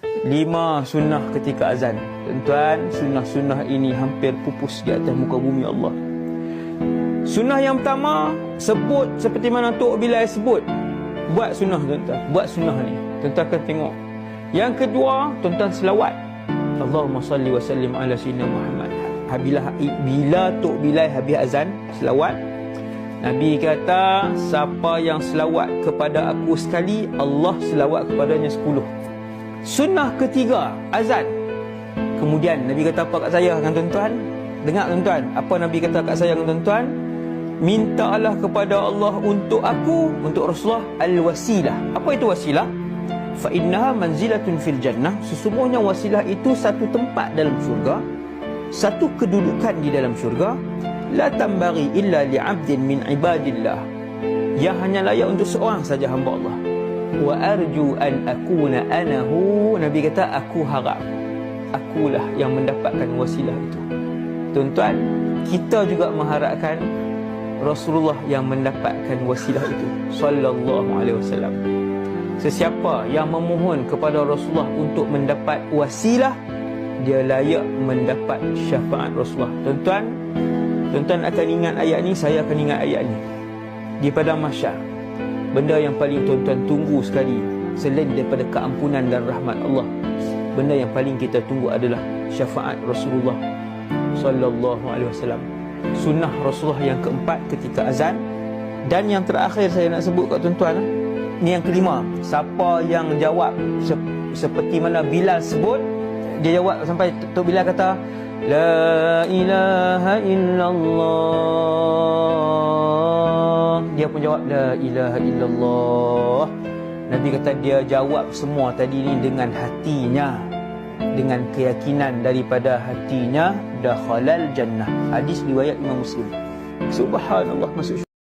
5 sunnah ketika azan. Tuan-tuan, sunnah-sunnah ini hampir pupus di atas muka bumi Allah. Sunnah yang pertama, sebut seperti mana Tok Bilal sebut. Buat sunnah tuan-tuan, buat sunnah ni. Tuan-tuan akan tengok. Yang kedua, tuan-tuan selawat. Allahumma salli wa sallim ala sayyidina Muhammad. Bila Tok Bilal habis azan, selawat. Nabi kata, siapa yang selawat kepada aku sekali, Allah selawat kepadanya 10. Sunnah ketiga, azan. Kemudian Nabi kata apa kat saya kan tuan-tuan? Dengar tuan-tuan, apa Nabi kata kat saya kan tuan-tuan? Mintalah kepada Allah untuk aku, untuk Rasulullah, al-wasilah. Apa itu wasilah? Fa innaha manzilatun fil jannah. Sesungguhnya wasilah itu satu tempat dalam syurga, satu kedudukan di dalam syurga. La tambaghi illa li'abdin min ibadillah, yang hanya layak untuk seorang saja hamba Allah. Wa arju an akuna anahu. Nabi kata, aku harap akulah yang mendapatkan wasilah itu. Tuan-tuan, kita juga mengharapkan Rasulullah yang mendapatkan wasilah itu, sallallahu alaihi wasallam. Sesiapa yang memohon kepada Rasulullah untuk mendapat wasilah, dia layak mendapat syafaat Rasulullah. Tuan-tuan akan ingat ayat ni, saya akan ingat ayat ni. Di padang mahsyar, benda yang paling tuan-tuan tunggu sekali selain daripada keampunan dan rahmat Allah, benda yang paling kita tunggu adalah syafaat Rasulullah sallallahu alaihi wasallam. Sunnah Rasulullah yang keempat ketika azan. Dan yang terakhir saya nak sebut kat tuan-tuan, ni yang kelima. Siapa yang jawab seperti mana Bilal sebut, dia jawab sampai Tok Bilal kata, La ilaha illallah, dia pun jawab La ilaha illallah. Nabi kata dia jawab semua tadi ni dengan hatinya, dengan keyakinan daripada hatinya, dakhalal jannah. Hadis riwayat Imam Muslim. Subhanallah, masuk